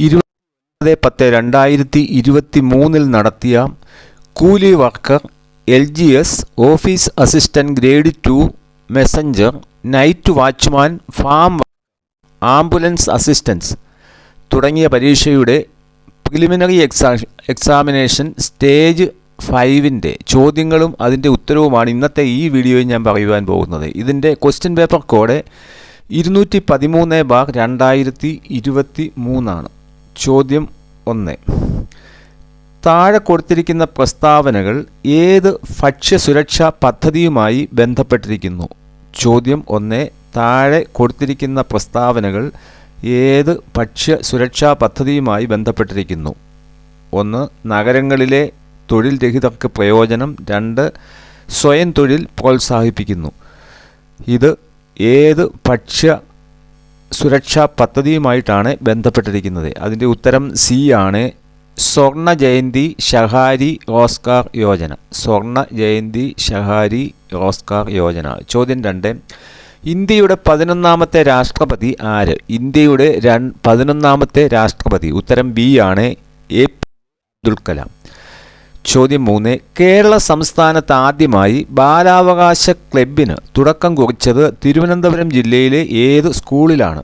20/10/2023 നടത്തിയ കൂലി worker, LGS, office assistant grade 2, messenger, night watchman, farm ambulance assistance തുടങ്ങിയ പരീക്ഷയുടെ പ്രിലിമിനറി എക്സാമിനേഷൻ സ്റ്റേജ് 5ൻ്റെ ചോദ്യങ്ങളും അതിൻ്റെ ഉത്തരവുമാണ് ഇന്നത്തെ ഈ വീഡിയോയിൽ ഞാൻ പറയുവാൻ പോകുന്നത്. ഇതിൻ്റെ ക്വസ്റ്റ്യൻ പേപ്പർ കോഡ് 213/2023 ചോദ്യം 1. താഴെ കൊടുത്തിരിക്കുന്ന പ്രസ്താവനകൾ ഏത് ഭക്ഷ്യസുരക്ഷാ പദ്ധതിയുമായി ബന്ധപ്പെട്ടിരിക്കുന്നു? ചോദ്യം 1. താഴെ കൊടുത്തിരിക്കുന്ന പ്രസ്താവനകൾ ഏത് ഭക്ഷ്യസുരക്ഷാ പദ്ധതിയുമായി ബന്ധപ്പെട്ടിരിക്കുന്നു? 1. നഗരങ്ങളിലെ തൊഴിൽ രഹിതർക്ക് പ്രയോജനം. 2. സ്വയം തൊഴിൽ പ്രോത്സാഹിപ്പിക്കുന്നു. ഇത് ഏത് ഭക്ഷ്യ സുരക്ഷാ പദ്ധതിയുമായിട്ടാണ് ബന്ധപ്പെട്ടിരിക്കുന്നത്? അതിൻ്റെ ഉത്തരം സി ആണ്. സ്വർണ്ണ ജയന്തി ഷഹാരി റോസ്ഗാർ യോജന. സ്വർണ്ണ ജയന്തി ഷഹാരി റോസ്ഗാർ യോജന. ചോദ്യം 2. ഇന്ത്യയുടെ 11ാമത്തെ രാഷ്ട്രപതി ആര്? ഇന്ത്യയുടെ 11ാമത്തെ രാഷ്ട്രപതി. ഉത്തരം ബി ആണ്, APJ അബ്ദുൽ കലാം. ചോദ്യം 3. കേരള സംസ്ഥാനത്ത് ആദ്യമായി ബാലാവകാശ ക്ലബിന് തുടക്കം കുറിച്ചത് തിരുവനന്തപുരം ജില്ലയിലെ ഏത് സ്കൂളിലാണ്?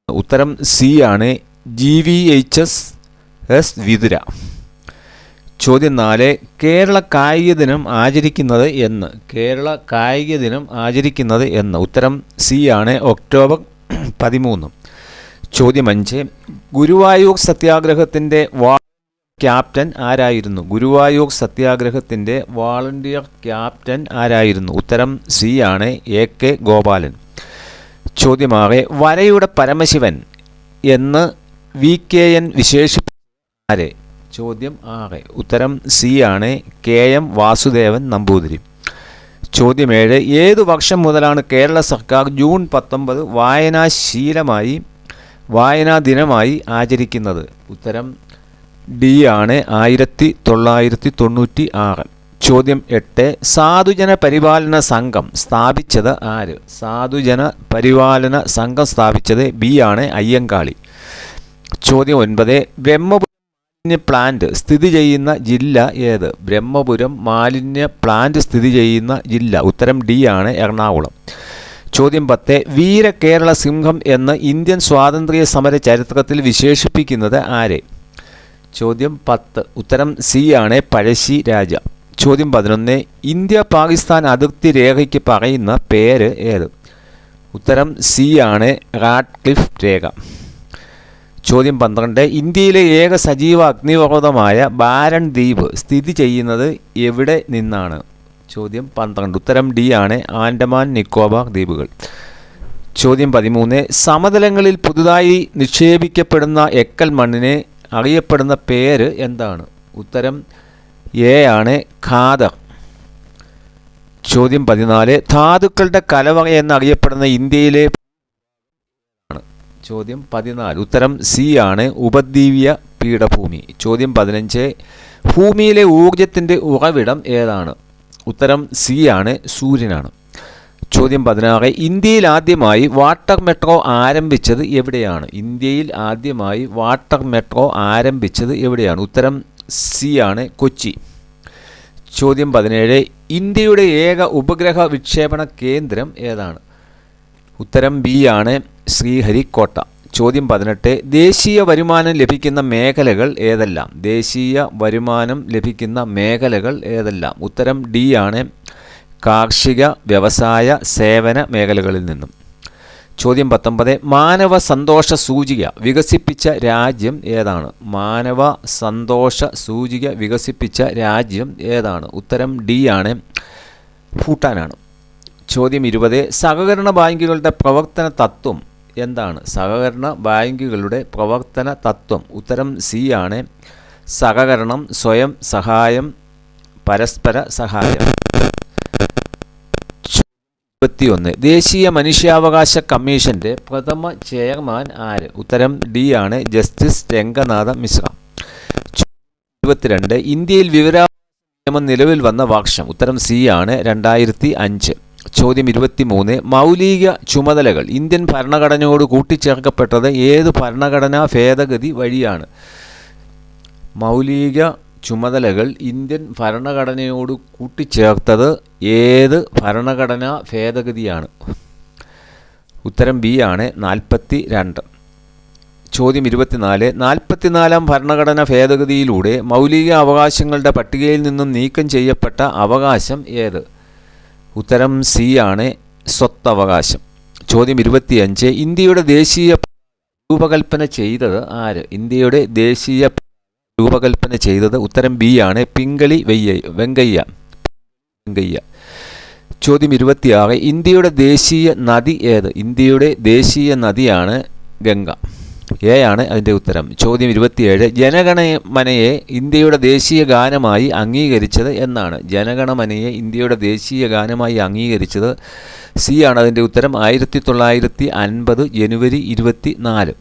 ഉത്തരം സി ആണ്, GVHS വിതുര. ചോദ്യം 4. കേരള കായിക ദിനം ആചരിക്കുന്നത് എന്ന്? കേരള കായിക ദിനം ആചരിക്കുന്നത് എന്ന്? ഉത്തരം സി ആണ്, ഒക്ടോബർ 13. ചോദ്യം 5. ഗുരുവായൂർ സത്യാഗ്രഹത്തിൻ്റെ ക്യാപ്റ്റൻ ആരായിരുന്നു? ഗുരുവായൂർ സത്യാഗ്രഹത്തിൻ്റെ വാളണ്ടിയർ ക്യാപ്റ്റൻ ആരായിരുന്നു? ഉത്തരം സി ആണ്, AK ഗോപാലൻ. ചോദ്യം 6. വരയുടെ പരമശിവൻ എന്ന് VKN വിശേഷിപ്പിച്ച ആരെ? ചോദ്യം 6. ഉത്തരം സി ആണ്, KM വാസുദേവൻ നമ്പൂതിരി. ചോദ്യം 7. ഏതു വർഷം മുതലാണ് കേരള സർക്കാർ ജൂൺ 19 വായനാ ദിനമായി ആചരിക്കുന്നത്? ഉത്തരം ഡി ആണ്, 1996. ചോദ്യം 8. സാധുജന പരിപാലന സംഘം സ്ഥാപിച്ചത് ആര്? സാധുജന പരിപാലന സംഘം സ്ഥാപിച്ചത് ബി ആണ്, അയ്യങ്കാളി. ചോദ്യം 9. ബ്രഹ്മപുരം മാലിന്യ പ്ലാന്റ് സ്ഥിതി ചെയ്യുന്ന ജില്ല ഏത്? ബ്രഹ്മപുരം മാലിന്യ പ്ലാന്റ് സ്ഥിതി ചെയ്യുന്ന ജില്ല. ഉത്തരം ഡി ആണ്, എറണാകുളം. ചോദ്യം 10. വീര കേരള സിംഹം എന്ന് ഇന്ത്യൻ സ്വാതന്ത്ര്യ സമര ചരിത്രത്തിൽ വിശേഷിപ്പിക്കുന്നത് ആരെ? ചോദ്യം 10. ഉത്തരം സി ആണ്, പഴശ്ശി രാജ. ചോദ്യം 11. ഇന്ത്യ പാകിസ്ഥാൻ അതിർത്തി രേഖയ്ക്ക് പറയുന്ന പേര് ഏത്? ഉത്തരം സി ആണ്, റാഡ്ക്ലിഫ് രേഖ. ചോദ്യം 12. ഇന്ത്യയിലെ ഏക സജീവ അഗ്നിപർവ്വതമായ ബാരൺ ദ്വീപ് സ്ഥിതി ചെയ്യുന്നത് എവിടെ നിന്നാണ്? ചോദ്യം 12. ഉത്തരം ഡി ആണ്, ആൻഡമാൻ നിക്കോബാർ ദ്വീപുകൾ. ചോദ്യം 13. സമതലങ്ങളിൽ പുതുതായി നിക്ഷേപിക്കപ്പെടുന്ന എക്കൽ മണ്ണിനെ അറിയപ്പെടുന്ന പേര് എന്താണ്? ഉത്തരം എ ആണ്, ഖാദർ. ചോദ്യം 14. ധാതുക്കളുടെ കലവറ എന്നറിയപ്പെടുന്ന ഇന്ത്യയിലെ ചോദ്യം 14. ഉത്തരം സി ആണ്, ഉപദ്വീപീയ പീഠഭൂമി. ചോദ്യം 15. ഭൂമിയിലെ ഊർജത്തിൻ്റെ ഉറവിടം ഏതാണ്? ഉത്തരം സി ആണ്, സൂര്യനാണ്. ചോദ്യം 16. ഇന്ത്യയിൽ ആദ്യമായി വാട്ടർ മെട്രോ ആരംഭിച്ചത് എവിടെയാണ്? ഇന്ത്യയിൽ ആദ്യമായി വാട്ടർ മെട്രോ ആരംഭിച്ചത് എവിടെയാണ്? ഉത്തരം സി ആണ്, കൊച്ചി. ചോദ്യം 17. ഇന്ത്യയുടെ ഏക ഉപഗ്രഹ വിക്ഷേപണ കേന്ദ്രം ഏതാണ്? ഉത്തരം ബി ആണ്, ശ്രീഹരിക്കോട്ട. ചോദ്യം 18. ദേശീയ വരുമാനം ലഭിക്കുന്ന മേഖലകൾ ഏതെല്ലാം? ദേശീയ വരുമാനം ലഭിക്കുന്ന മേഖലകൾ ഏതെല്ലാം? ഉത്തരം ഡി ആണ്, കാർഷിക, വ്യവസായ, സേവന മേഖലകളിൽ നിന്നും. ചോദ്യം 19. മാനവ സന്തോഷ സൂചിക വികസിപ്പിച്ച രാജ്യം ഏതാണ്? മാനവ സന്തോഷ സൂചിക വികസിപ്പിച്ച രാജ്യം ഏതാണ്? ഉത്തരം ഡി ആണ്, ഭൂട്ടാനാണ്. ചോദ്യം 20. സഹകരണ ബാങ്കുകളുടെ പ്രവർത്തന തത്വം എന്താണ്? സഹകരണ ബാങ്കുകളുടെ പ്രവർത്തന തത്വം. ഉത്തരം സി ആണ്, സഹകരണം, സ്വയം സഹായം, പരസ്പര സഹായം. 21. ദേശീയ മനുഷ്യാവകാശ കമ്മീഷന്റെ പ്രഥമ ചെയർമാൻ ആര്? ഉത്തരം ഡി ആണ്, ജസ്റ്റിസ് രംഗനാഥ മിശ്ര. 22. ഇന്ത്യയിൽ വിവരാവകാശ നിയമം നിലവിൽ വന്ന വർഷം? ഉത്തരം സി ആണ്, 2005. ചോദ്യം 23. മൗലിക ചുമതലകൾ ഇന്ത്യൻ ഭരണഘടനയോട് കൂട്ടിച്ചേർക്കപ്പെട്ടത് ഏത് ഭരണഘടനാ ഭേദഗതി വഴിയാണ്? മൗലിക ചുമതലകൾ ഇന്ത്യൻ ഭരണഘടനയോട് കൂട്ടിച്ചേർത്തത് ഏത് ഭരണഘടനാ ഭേദഗതിയാണ്? ഉത്തരം ബി ആണ് 42. ചോദ്യം 24. 44-ാം ഭരണഘടനാ ഭേദഗതിയിലൂടെ മൗലിക അവകാശങ്ങളുടെ പട്ടികയിൽ നിന്നും നീക്കം ചെയ്യപ്പെട്ട അവകാശം ഏത്? ഉത്തരം സി ആണ് സ്വത്തവകാശം. ചോദ്യം 25. ഇന്ത്യയുടെ ദേശീയ രൂപകൽപ്പന ചെയ്തത് ആര്? ഇന്ത്യയുടെ ദേശീയ രൂപകൽപ്പന ചെയ്തത് ഉത്തരം ബി ആണ് പിംഗളി വെങ്കയ്യ. ചോദ്യം 26. ഇന്ത്യയുടെ ദേശീയ നദി ഏത്? ഇന്ത്യയുടെ ദേശീയ നദിയാണ് ഗംഗ. എ ആണ് അതിൻ്റെ ഉത്തരം. ചോദ്യം 27. ജനഗണമനയെ ഇന്ത്യയുടെ ദേശീയ ഗാനമായി അംഗീകരിച്ചത് എന്നാണ്? ജനഗണമനയെ ഇന്ത്യയുടെ ദേശീയ ഗാനമായി അംഗീകരിച്ചത് സി ആണ് അതിൻ്റെ ഉത്തരം. 1950 ജനുവരി 24.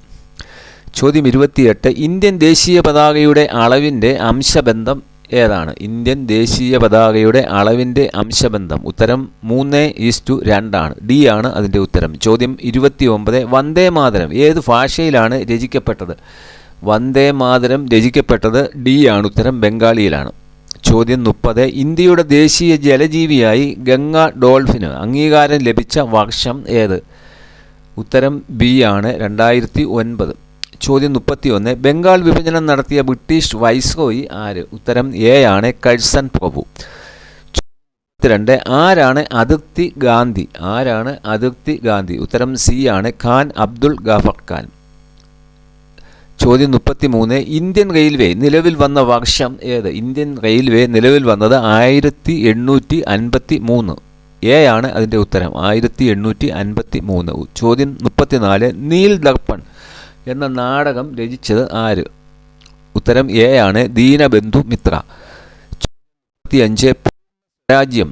ചോദ്യം 28. ഇന്ത്യൻ ദേശീയ പതാകയുടെ അളവിൻ്റെ അംശബന്ധം ഏതാണ്? ഇന്ത്യൻ ദേശീയ പതാകയുടെ അളവിൻ്റെ അംശബന്ധം ഉത്തരം 3:2 ആണ്. ഡി ആണ് അതിൻ്റെ ഉത്തരം. ചോദ്യം 29. വന്ദേ മാതരം ഏത് ഭാഷയിലാണ് രചിക്കപ്പെട്ടത്? വന്ദേ മാതരം രചിക്കപ്പെട്ടത് ഡി ആണ് ഉത്തരം, ബംഗാളിയിലാണ്. ചോദ്യം 30. ഇന്ത്യയുടെ ദേശീയ ജലജീവിയായി ഗംഗ ഡോൾഫിന് അംഗീകാരം ലഭിച്ച വർഷം ഏത്? ഉത്തരം ബി ആണ് 2009. ചോദ്യം 31. ബംഗാൾ വിഭജനം നടത്തിയ ബ്രിട്ടീഷ് വൈസ്രോയി ആര്? ഉത്തരം എ ആണ് കഴ്സൺ പ്രഭു. 32. ആരാണ് അതിർത്തി ഗാന്ധി? ആരാണ് അതിർത്തി ഗാന്ധി? ഉത്തരം സി ആണ് ഖാൻ അബ്ദുൾ ഗഫർ ഖാൻ. ചോദ്യം 33. ഇന്ത്യൻ റെയിൽവേ നിലവിൽ വന്ന വർഷം ഏത്? ഇന്ത്യൻ റെയിൽവേ നിലവിൽ വന്നത് 1853. എ ആണ് അതിൻ്റെ ഉത്തരം, 1853. ചോദ്യം 34. നീൽ ദർപ്പൺ എന്ന നാടകം രചിച്ചത് ആര്? ഉത്തരം എ ആണ് ദീനബന്ധു മിത്ര. 25. രാജ്യം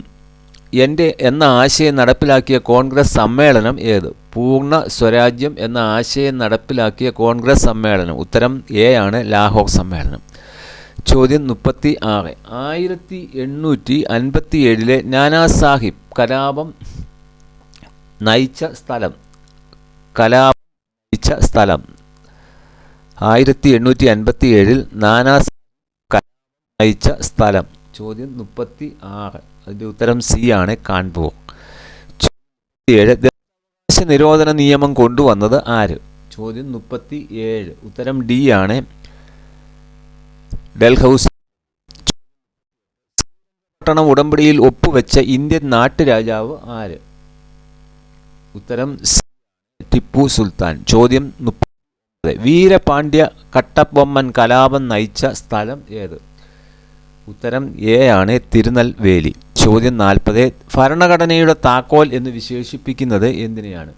എന്ന ആശയം നടപ്പിലാക്കിയ കോൺഗ്രസ് സമ്മേളനം ഏത്? പൂർണ്ണ സ്വരാജ്യം എന്ന ആശയം നടപ്പിലാക്കിയ കോൺഗ്രസ് സമ്മേളനം ഉത്തരം എ ആണ് ലാഹോർ സമ്മേളനം. ചോദ്യം 36. 1857 നാനാ സാഹിബ് കലാപം നയിച്ച സ്ഥലം? 1857 നാനാ സാഹിബ് നയിച്ച സ്ഥലം? ചോദ്യം 36. അതിൻ്റെ ഉത്തരം സി ആണ് കാൺപൂർ. 7. നിരോധന നിയമം കൊണ്ടുവന്നത് ആര്? ചോദ്യം 37. ഉത്തരം ഡി ആണ് ഡൽഹൌസി. പട്ടണം ഉടമ്പടിയിൽ ഒപ്പുവെച്ച ഇന്ത്യൻ നാട്ടുരാജാവ് ആര്? ഉത്തരം ടിപ്പു സുൽത്താൻ. ചോദ്യം 30. വീരപാണ്ഡ്യ കട്ടബൊമ്മൻ കലാപം നയിച്ച സ്ഥലം ഏത്? ഉത്തരം എ ആണ് തിരുനെൽവേലി. ചോദ്യം 40. ഭരണഘടനയുടെ താക്കോൽ എന്ന് വിശേഷിപ്പിക്കുന്നത് എന്തിനെയാണ്?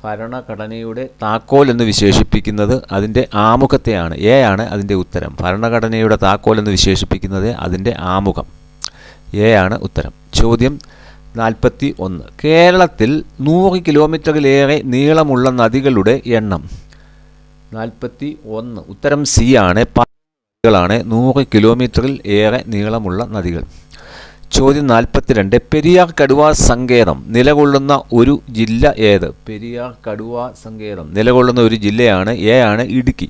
ഭരണഘടനയുടെ താക്കോൽ എന്ന് വിശേഷിപ്പിക്കുന്നത് അതിൻ്റെ ആമുഖത്തെയാണ്. എ ആണ് അതിൻ്റെ ഉത്തരം. ഭരണഘടനയുടെ താക്കോൽ എന്ന് വിശേഷിപ്പിക്കുന്നത് അതിൻ്റെ ആമുഖം. എ ആണ് ഉത്തരം. ചോദ്യം 41. കേരളത്തിൽ 100 കിലോമീറ്ററിലേറെ നീളമുള്ള നദികളുടെ എണ്ണം? 41. ഉത്തരം സി ആണ്. നദികളാണ് 100 കിലോമീറ്ററിൽ ഏറെ നീളമുള്ള നദികൾ. ചോദ്യം 42. പെരിയാർ കടുവാ സങ്കേതം നിലകൊള്ളുന്ന ഒരു ജില്ല ഏത്? പെരിയാർ കടുവാ സങ്കേതം നിലകൊള്ളുന്ന ഒരു ജില്ലയാണ് എ ആണ് ഇടുക്കി.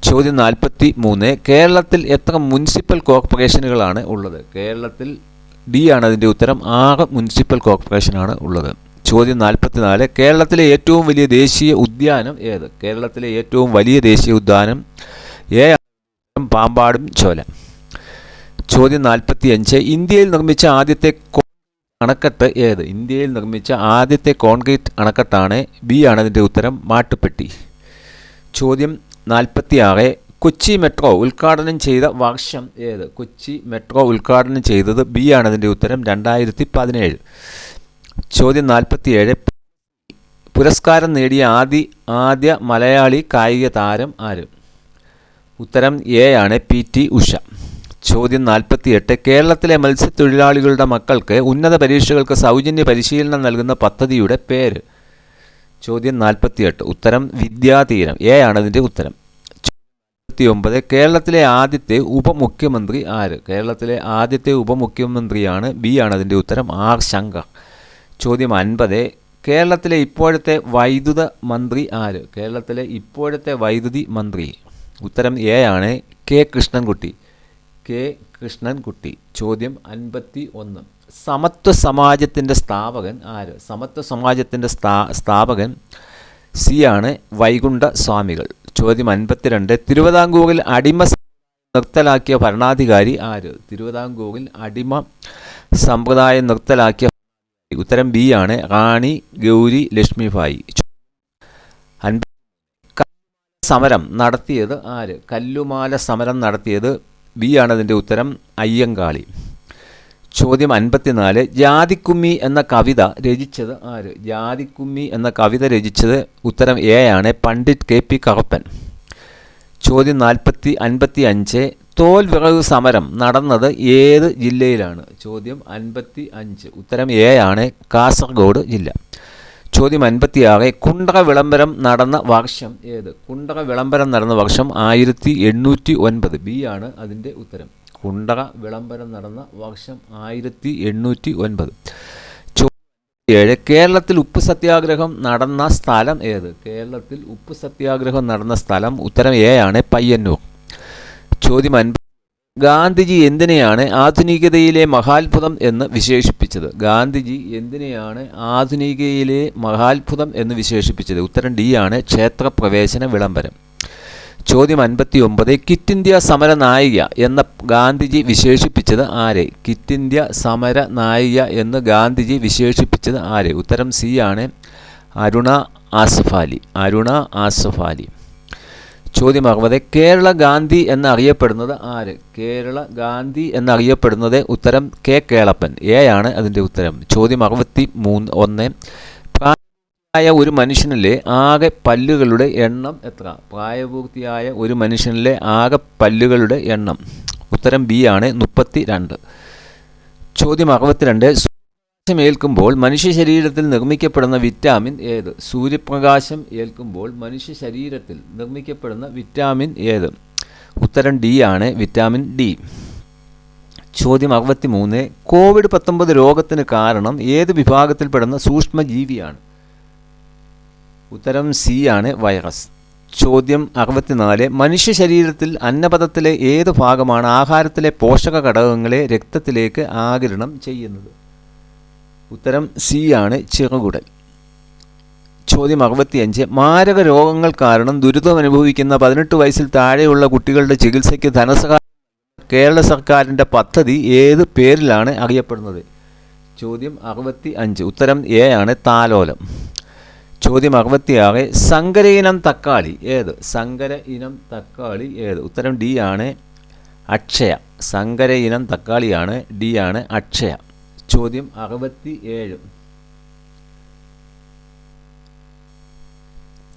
ചോദ്യം 43. കേരളത്തിൽ എത്ര മുനിസിപ്പൽ കോർപ്പറേഷനുകളാണ് ഉള്ളത്? കേരളത്തിൽ ഡി ആണ് അതിൻ്റെ ഉത്തരം, 6 മുനിസിപ്പൽ കോർപ്പറേഷനാണ് ഉള്ളത്. ചോദ്യം 44. കേരളത്തിലെ ഏറ്റവും വലിയ ദേശീയ ഉദ്യാനം ഏത്? കേരളത്തിലെ ഏറ്റവും വലിയ ദേശീയ ഉദ്യാനം എ പാമ്പാടും ചോല. ചോദ്യം 45. ഇന്ത്യയിൽ നിർമ്മിച്ച ആദ്യത്തെ അണക്കെട്ട് ഏത്? ഇന്ത്യയിൽ നിർമ്മിച്ച ആദ്യത്തെ കോൺക്രീറ്റ് അണക്കെട്ടാണ് ബി ആണ് അതിൻ്റെ ഉത്തരം, മാട്ടുപ്പെട്ടി. ചോദ്യം 46. കൊച്ചി മെട്രോ ഉദ്ഘാടനം ചെയ്ത വർഷം ഏത്? കൊച്ചി മെട്രോ ഉദ്ഘാടനം ചെയ്തത് ബി ആണ് അതിൻ്റെ ഉത്തരം, 2017. ചോദ്യം 47. പുരസ്കാരം നേടിയ ആദ്യ മലയാളി കായിക താരം ആര്? ഉത്തരം എ ആണ് PT ഉഷ. ചോദ്യം 48. കേരളത്തിലെ മത്സ്യത്തൊഴിലാളികളുടെ മക്കൾക്ക് ഉന്നത പരീക്ഷകൾക്ക് സൗജന്യ പരിശീലനം നൽകുന്ന പദ്ധതിയുടെ പേര്? ചോദ്യം 48. ഉത്തരം വിദ്യാതീരം. എ ആണ് അതിൻ്റെ ഉത്തരം. 49. കേരളത്തിലെ ആദ്യത്തെ ഉപമുഖ്യമന്ത്രി ആര്? കേരളത്തിലെ ആദ്യത്തെ ഉപമുഖ്യമന്ത്രിയാണ് ബി ആണ് അതിൻ്റെ ഉത്തരം, R. ശങ്കർ. ചോദ്യം 50. കേരളത്തിലെ ഇപ്പോഴത്തെ വൈദ്യുത മന്ത്രി ആര്? കേരളത്തിലെ ഇപ്പോഴത്തെ വൈദ്യുതി മന്ത്രി. ഉത്തരം എ ആണ് കെ കൃഷ്ണൻകുട്ടി. കെ കൃഷ്ണൻകുട്ടി. ചോദ്യം 51. സമത്വ സമാജത്തിൻ്റെ സ്ഥാപകൻ ആര്? സമത്വ സമാജത്തിൻ്റെ സ്ഥാപകൻ സി ആണ് വൈകുണ്ഠ സ്വാമികൾ. ചോദ്യം 52. തിരുവിതാംകൂറിൽ അടിമ നിർത്തലാക്കിയ ഭരണാധികാരി ആര്? തിരുവിതാംകൂറിൽ അടിമ സമ്പ്രദായം നിർത്തലാക്കിയ. ഉത്തരം ബി ആണ് റാണി ഗൗരി ലക്ഷ്മിഭായി. സമരം നടത്തിയത് ആര്? കല്ലുമാല സമരം നടത്തിയത് ബി ആണ് അതിൻ്റെ ഉത്തരം അയ്യങ്കാളി. ചോദ്യം 54. ജാതിക്കുമ്മി എന്ന കവിത രചിച്ചത് ആര്? ജാതിക്കുമ്മി എന്ന കവിത രചിച്ചത് ഉത്തരം എ ആണ് പണ്ഡിറ്റ് കെ പി കറുപ്പൻ. ചോദ്യം 55. തോൽ വിറക് സമരം നടന്നത് ഏത് ജില്ലയിലാണ്? ചോദ്യം 55. ഉത്തരം എ ആണ് കാസർഗോഡ് ജില്ല. ചോദ്യം 56. കുണ്ടറ വിളംബരം നടന്ന വർഷം ഏത്? കുണ്ടറ വിളംബരം നടന്ന വർഷം 1809. ബി ആണ് അതിൻ്റെ ഉത്തരം. കുണ്ടറ വിളംബരം നടന്ന വർഷം 1809. ചോദ്യം 7. കേരളത്തിൽ ഉപ്പ് സത്യാഗ്രഹം നടന്ന സ്ഥലം ഏത്? കേരളത്തിൽ ഉപ്പ് സത്യാഗ്രഹം നടന്ന സ്ഥലം ഉത്തരം എ ആണ് പയ്യന്നൂർ. ചോദ്യം 50. ഗാന്ധിജി എന്തിനെയാണ് ആധുനികതയിലെ മഹാത്ഭുതം എന്ന് വിശേഷിപ്പിച്ചത്? ഗാന്ധിജി എന്തിനെയാണ് ആധുനികതയിലെ മഹാത്ഭുതം എന്ന് വിശേഷിപ്പിച്ചത്? ഉത്തരം ഡി ആണ് ക്ഷേത്രപ്രവേശന വിളംബരം. ചോദ്യം 59. ക്വിറ്റ് ഇന്ത്യ സമര നായിക എന്ന് ഗാന്ധിജി വിശേഷിപ്പിച്ചത് ആരെ? ക്വിറ്റ് ഇന്ത്യ സമര നായിക എന്ന് ഗാന്ധിജി വിശേഷിപ്പിച്ചത് ആരെ? ഉത്തരം സി ആണ് അരുണ ആസഫാലി. അരുണ ആസഫാലി. ചോദ്യം 60. കേരള ഗാന്ധി എന്നറിയപ്പെടുന്നത് ആര്? കേരള ഗാന്ധി എന്നറിയപ്പെടുന്നത് ഉത്തരം കെ കേളപ്പൻ. എ ആണ് അതിൻ്റെ ഉത്തരം. ചോദ്യം 61. പ്രായപൂർത്തിയായ ഒരു മനുഷ്യനിലെ ആകെ പല്ലുകളുടെ എണ്ണം എത്ര? പ്രായപൂർത്തിയായ ഒരു മനുഷ്യനിലെ ആകെ പല്ലുകളുടെ എണ്ണം ഉത്തരം ബി ആണ് 32. ചോദ്യം 62. ഏൽക്കുമ്പോൾ മനുഷ്യ ശരീരത്തിൽ നിർമ്മിക്കപ്പെടുന്ന വിറ്റാമിൻ ഏത്? സൂര്യപ്രകാശം ഏൽക്കുമ്പോൾ മനുഷ്യ ശരീരത്തിൽ നിർമ്മിക്കപ്പെടുന്ന വിറ്റാമിൻ ഏത്? ഉത്തരം ഡി ആണ് വിറ്റാമിൻ ഡി. ചോദ്യം 63. കോവിഡ്-19 രോഗത്തിന് കാരണം ഏത് വിഭാഗത്തിൽപ്പെടുന്ന സൂക്ഷ്മജീവിയാണ്? ഉത്തരം സി ആണ് വൈറസ്. ചോദ്യം 64. മനുഷ്യ ശരീരത്തിൽ അന്നപഥത്തിലെ ഏത് ഭാഗമാണ് ആഹാരത്തിലെ പോഷക ഘടകങ്ങളെ രക്തത്തിലേക്ക് ആഗിരണം ചെയ്യുന്നത്? ഉത്തരം സി ആണ് ചിറകുടൽ. ചോദ്യം 65. മാരക രോഗങ്ങൾ കാരണം ദുരിതമനുഭവിക്കുന്ന 18 വയസ്സിൽ താഴെയുള്ള കുട്ടികളുടെ ചികിത്സയ്ക്ക് ധനസഹായം കേരള സർക്കാരിൻ്റെ പദ്ധതി ഏത് പേരിലാണ് അറിയപ്പെടുന്നത്? ചോദ്യം 65. ഉത്തരം എ ആണ് താലോലം. ചോദ്യം 66. സങ്കര ഇനം തക്കാളി ഏത്? സങ്കര ഇനം തക്കാളി ഏത്? ഉത്തരം ഡി ആണ് അക്ഷയ. സങ്കര ഇനം തക്കാളിയാണ്. ഡി ആണ് അക്ഷയ. ചോദ്യം 67.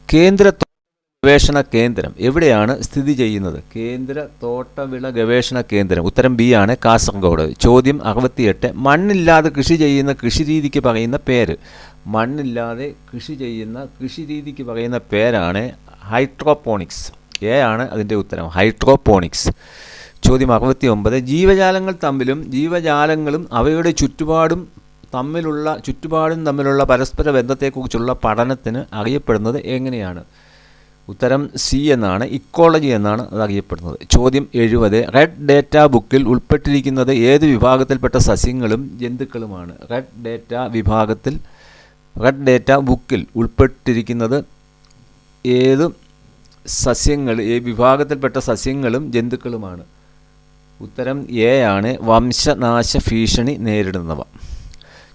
കേന്ദ്ര ഗവേഷണ കേന്ദ്രം എവിടെയാണ് സ്ഥിതി ചെയ്യുന്നത്? കേന്ദ്ര തോട്ടവിള ഗവേഷണ കേന്ദ്രം ഉത്തരം ബി ആണ് കാസർഗോഡ്. ചോദ്യം 68. മണ്ണില്ലാതെ കൃഷി ചെയ്യുന്ന കൃഷിരീതിക്ക് പറയുന്ന പേര്? മണ്ണില്ലാതെ കൃഷി ചെയ്യുന്ന കൃഷിരീതിക്ക് പറയുന്ന പേരാണ് ഹൈഡ്രോപോണിക്സ്. എ ആണ് അതിൻ്റെ ഉത്തരം ഹൈഡ്രോപോണിക്സ്. ചോദ്യം 69. ജീവജാലങ്ങൾ തമ്മിലും ജീവജാലങ്ങളും അവയുടെ ചുറ്റുപാടും തമ്മിലുള്ള പരസ്പര ബന്ധത്തെക്കുറിച്ചുള്ള പഠനത്തിന് അറിയപ്പെടുന്നത് എങ്ങനെയാണ്? ഉത്തരം സി എന്നാണ് ഇക്കോളജി എന്നാണ് അത് അറിയപ്പെടുന്നത്. ചോദ്യം 70. റെഡ് ഡേറ്റ ബുക്കിൽ ഉൾപ്പെട്ടിരിക്കുന്നത് ഏത് വിഭാഗത്തിൽപ്പെട്ട സസ്യങ്ങളും ജന്തുക്കളുമാണ്? റെഡ് ഡേറ്റ ബുക്കിൽ ഉൾപ്പെട്ടിരിക്കുന്നത് ഏത് വിഭാഗത്തിൽപ്പെട്ട സസ്യങ്ങളും ജന്തുക്കളുമാണ്? ഉത്തരം എ ആണ് വംശനാശ ഭീഷണി നേരിടുന്നവ.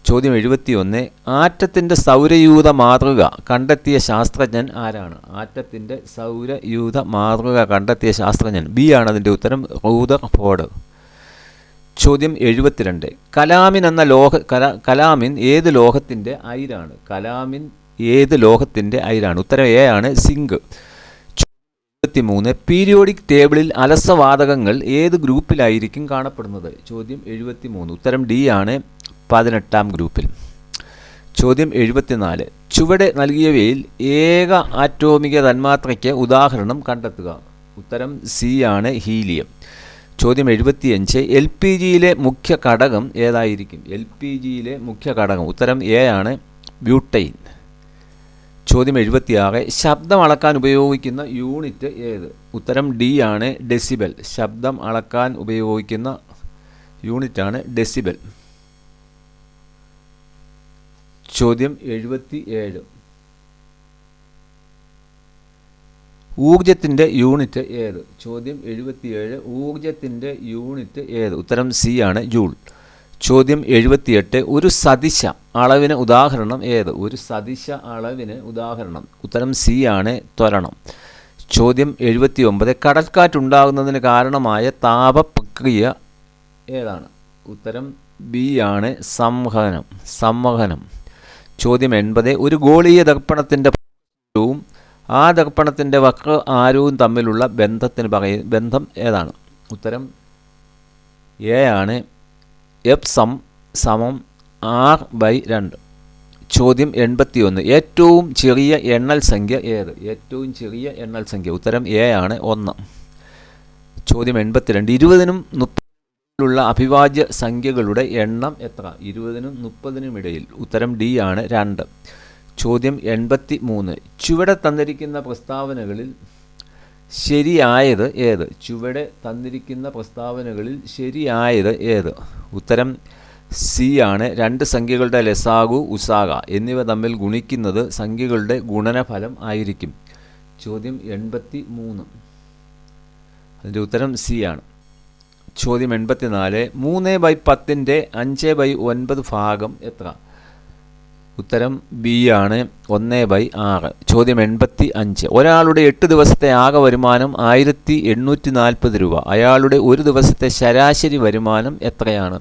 ചോദ്യം 71. ആറ്റത്തിൻ്റെ സൗരയൂഥ മാതൃക കണ്ടെത്തിയ ശാസ്ത്രജ്ഞൻ ആരാണ്? ആറ്റത്തിൻ്റെ സൗരയൂഥ മാതൃക കണ്ടെത്തിയ ശാസ്ത്രജ്ഞൻ ബി ആണ് അതിൻ്റെ ഉത്തരം റൂദർഫോർഡ്. ചോദ്യം 72. കലാമിൻ ഏത് ലോഹത്തിൻ്റെ അയിരാണ്? കലാമിൻ ഏത് ലോഹത്തിൻ്റെ അയിരാണ്? ഉത്തരം എ ആണ് സിങ്ക്. 73. പീരിയോഡിക് ടേബിളിൽ അലസവാതകങ്ങൾ ഏത് ഗ്രൂപ്പിലായിരിക്കും കാണപ്പെടുന്നത്? ചോദ്യം 73. ഉത്തരം ഡി ആണ് 18ാം ഗ്രൂപ്പിൽ. ചോദ്യം 74. ചുവടെ നൽകിയവയിൽ ഏക ആറ്റോമിക തന്മാത്രയ്ക്ക് ഉദാഹരണം കണ്ടെത്തുക? ഉത്തരം സി ആണ് ഹീലിയം. ചോദ്യം 75 എൽ പി ജിയിലെ മുഖ്യ ഘടകം ഏതായിരിക്കും? എൽ പി ജിയിലെ മുഖ്യ ഘടകം ഉത്തരം എ ആണ് ബ്യൂട്ടൈൻ. ചോദ്യം 76 ശബ്ദം അളക്കാൻ ഉപയോഗിക്കുന്ന യൂണിറ്റ് ഏത്? ഉത്തരം ഡി ആണ് ഡെസിബൽ. ശബ്ദം അളക്കാൻ ഉപയോഗിക്കുന്ന യൂണിറ്റാണ് ഡെസിബൽ. ചോദ്യം 77 ഊർജത്തിൻ്റെ യൂണിറ്റ് ഏത്? ചോദ്യം 77 ഊർജത്തിൻ്റെ യൂണിറ്റ് ഏത്? ഉത്തരം സി ആണ് ജൂൾ. ചോദ്യം 78 ഒരു സദിശ അളവിന് ഉദാഹരണം ഏത്? ഒരു സദിശ അളവിന് ഉദാഹരണം ഉത്തരം സി ആണ് ത്വരണം. ചോദ്യം 79 കടൽക്കാറ്റുണ്ടാകുന്നതിന് കാരണമായ താപപ്രക്രിയ ഏതാണ്? ഉത്തരം ബി ആണ് സംവഹനം. ചോദ്യം 80 ഒരു ഗോളീയ ദർപ്പണത്തിൻ്റെ ആരവും ആ ദർപ്പണത്തിൻ്റെ വക്ര ആരവും തമ്മിലുള്ള ബന്ധം ഏതാണ്? ഉത്തരം എ ആണ് എഫ് സമം R/2. ചോദ്യം 81 ഏറ്റവും ചെറിയ എണ്ണൽ സംഖ്യ ഏത്? ഏറ്റവും ചെറിയ എണ്ണൽ സംഖ്യ ഉത്തരം എ ആണ് 1. ചോദ്യം 82 20നും 30നുള്ള അവിഭാജ്യ സംഖ്യകളുടെ എണ്ണം എത്ര? 20നും 30നും ഇടയിൽ ഉത്തരം ഡി ആണ് 2. ചോദ്യം 83 ചുവടെ തന്നിരിക്കുന്ന പ്രസ്താവനകളിൽ ശരിയായത് ഏത്? ചുവടെ തന്നിരിക്കുന്ന പ്രസ്താവനകളിൽ ശരിയായത് ഏത്? ഉത്തരം സി ആണ് രണ്ട് സംഖ്യകളുടെ ലസാഗു ഉസാഗ എന്നിവ തമ്മിൽ ഗുണിക്കുന്നത് സംഖ്യകളുടെ ഗുണനഫലം ആയിരിക്കും. ചോദ്യം 83 അതിൻ്റെ ഉത്തരം സി ആണ്. ചോദ്യം 84 3/10 5/9 ഭാഗം എത്ര? ഉത്തരം ബി ആണ് 1/6. ചോദ്യം 85 ഒരാളുടെ 8 ദിവസത്തെ ആകെ വരുമാനം 1840 രൂപ. അയാളുടെ ഒരു ദിവസത്തെ ശരാശരി വരുമാനം എത്രയാണ്?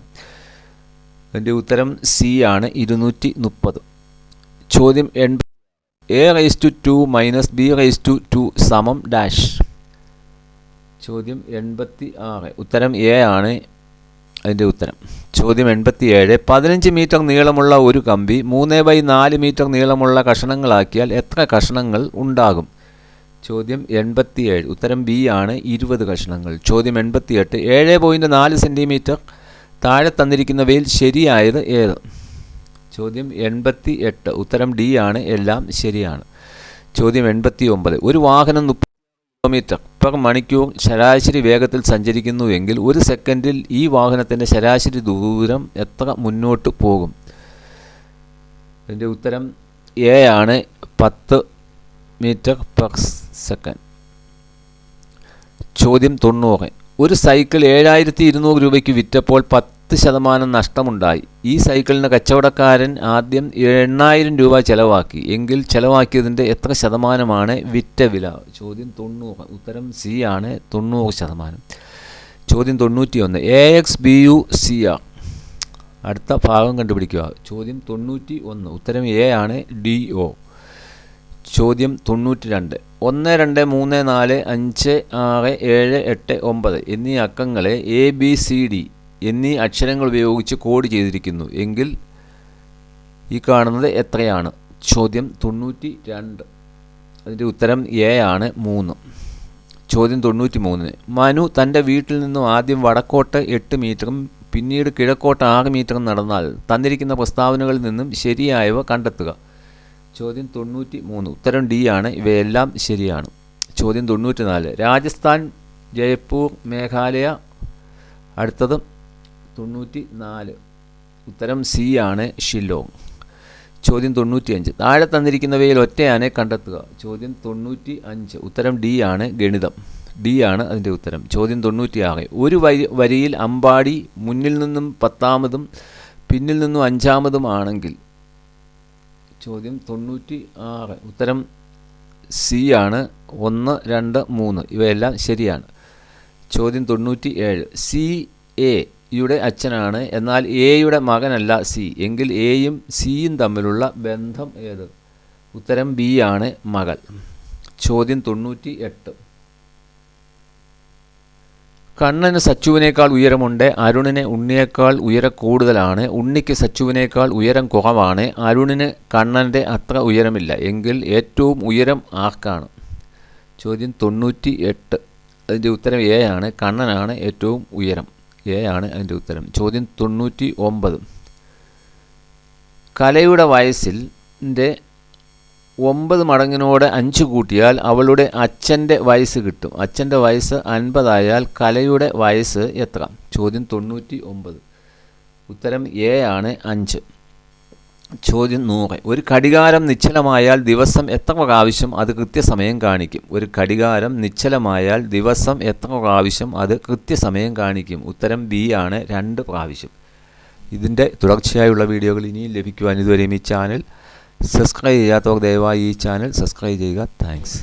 അതിൻ്റെ ഉത്തരം സി ആണ് 230. ചോദ്യം 80 a/2 - b/2 സമം ഡാഷ്. ചോദ്യം 86 ഉത്തരം എ ആണ് അതിൻ്റെ ഉത്തരം. ചോദ്യം 87 15 മീറ്റർ നീളമുള്ള ഒരു കമ്പി 3/4 മീറ്റർ നീളമുള്ള കഷണങ്ങളാക്കിയാൽ എത്ര കഷണങ്ങൾ ഉണ്ടാകും? ചോദ്യം 87 ഉത്തരം ബി ആണ് 20 കഷണങ്ങൾ. ചോദ്യം 88 7.4 സെൻറ്റിമീറ്റർ താഴെ തന്നിരിക്കുന്നവയിൽ ശരിയായത് ഏത്? ചോദ്യം 88 ഉത്തരം ഡി ആണ് എല്ലാം ശരിയാണ്. ചോദ്യം 89 ഒരു വാഹനം 30 km/മണിക്കൂർ ശരാശരി വേഗത്തിൽ സഞ്ചരിക്കുന്നുവെങ്കിൽ ഒരു സെക്കൻഡിൽ ഈ വാഹനത്തിൻ്റെ ശരാശരി ദൂരം എത്ര മുന്നോട്ട് പോകും? അതിൻ്റെ ഉത്തരം എ ആണ് 10 m/s. ചോദ്യം 90 ഒരു സൈക്കിൾ 7200 രൂപയ്ക്ക് വിറ്റപ്പോൾ 10% നഷ്ടമുണ്ടായി. ഈ സൈക്കിളിന് കച്ചവടക്കാരൻ ആദ്യം 8000 രൂപ ചെലവാക്കി എങ്കിൽ ചെലവാക്കിയതിൻ്റെ എത്ര ശതമാനമാണ് വിറ്റ വില? ചോദ്യം 90 ഉത്തരം സി ആണ് 90%. ചോദ്യം 91 AXBUCR അടുത്ത ഭാഗം കണ്ടുപിടിക്കുക. ചോദ്യം 91 ഉത്തരം എ ആണ് DO. ചോദ്യം 92 1 2 3 4 5 6 7 8 9 എന്നീ അക്കങ്ങളെ ABCD എന്നീ അക്ഷരങ്ങൾ ഉപയോഗിച്ച് കോഡ് ചെയ്തിരിക്കുന്നു എങ്കിൽ ഈ കാണുന്നത് എത്രയാണ്? ചോദ്യം 92 അതിൻ്റെ ഉത്തരം എ ആണ് 3. ചോദ്യം 93 മനു തൻ്റെ വീട്ടിൽ നിന്നും ആദ്യം വടക്കോട്ട് 8 മീറ്ററും പിന്നീട് കിഴക്കോട്ട് 6 മീറ്ററും നടന്നാൽ തന്നിരിക്കുന്ന പ്രസ്താവനകളിൽ നിന്നും ശരിയായവ കണ്ടെത്തുക. ചോദ്യം 93 ഉത്തരം ഡി ആണ് ഇവയെല്ലാം ശരിയാണ്. ചോദ്യം 94 രാജസ്ഥാൻ ജയ്പൂർ മേഘാലയ അടുത്തത് 94 ഉത്തരം സി ആണ് ഷില്ലോങ്. ചോദ്യം 95 താഴെ തന്നിരിക്കുന്നവയിൽ ഒറ്റയാനെ കണ്ടെത്തുക. ചോദ്യം 95 ഉത്തരം ഡി ആണ് ഗണിതം. ഡി ആണ് അതിൻ്റെ ഉത്തരം. ചോദ്യം 96 ഒരു വരിയിൽ അമ്പാടി മുന്നിൽ നിന്നും 10ാമതും പിന്നിൽ നിന്നും 5ാമതും ആണെങ്കിൽ. ചോദ്യം 96 ഉത്തരം സി ആണ് 1 2 3 ഇവയെല്ലാം ശരിയാണ്. ചോദ്യം 97 സി എയുടെ അച്ഛനാണ് എന്നാൽ എയുടെ മകനല്ല സി എങ്കിൽ എയും സിയും തമ്മിലുള്ള ബന്ധം ഏത്? ഉത്തരം ബി ആണ് മകൾ. ചോദ്യം 98 കണ്ണന് സച്ചുവിനേക്കാൾ ഉയരമുണ്ട്. അരുണിന് ഉണ്ണിയേക്കാൾ ഉയരം കൂടുതലാണ്. ഉണ്ണിക്ക് സച്ചുവിനേക്കാൾ ഉയരം കുറവാണ്. അരുണിന് കണ്ണൻ്റെ അത്ര ഉയരമില്ല എങ്കിൽ ഏറ്റവും ഉയരം ആർക്കാണ്? ചോദ്യം 98 അതിൻ്റെ ഉത്തരം എ ആണ്. കണ്ണനാണ് ഏറ്റവും ഉയരം. എ ആണ് അതിൻ്റെ ഉത്തരം. ചോദ്യം 99. കലയുടെ വയസ്സിൽ 9 മടങ്ങിനോട് 5 കൂട്ടിയാൽ അവളുടെ അച്ഛൻ്റെ വയസ്സ് കിട്ടും. അച്ഛൻ്റെ വയസ്സ് 50 ആയാൽ കലയുടെ വയസ്സ് എത്ര? ചോദ്യം 99. ഉത്തരം എ ആണ് 5. ചോദ്യം 100. ഒരു ഘടികാരം നിശ്ചലമായാൽ ദിവസം എത്ര പ്രാവശ്യം അത് കൃത്യസമയം കാണിക്കും? ഒരു ഘടികാരം നിശ്ചലമായാൽ ദിവസം എത്ര പ്രാവശ്യം അത് കൃത്യസമയം കാണിക്കും? ഉത്തരം ബി ആണ് 2 പ്രാവശ്യം. ഇതിൻ്റെ തുടർച്ചയായുള്ള വീഡിയോകൾ ഇനിയും ലഭിക്കുവാൻ ഇതുവരെയും ഈ ചാനൽ സബ്സ്ക്രൈബ് ചെയ്യാത്തവർ ദയവായി ഈ ചാനൽ സബ്സ്ക്രൈബ് ചെയ്യുക. താങ്ക്സ്.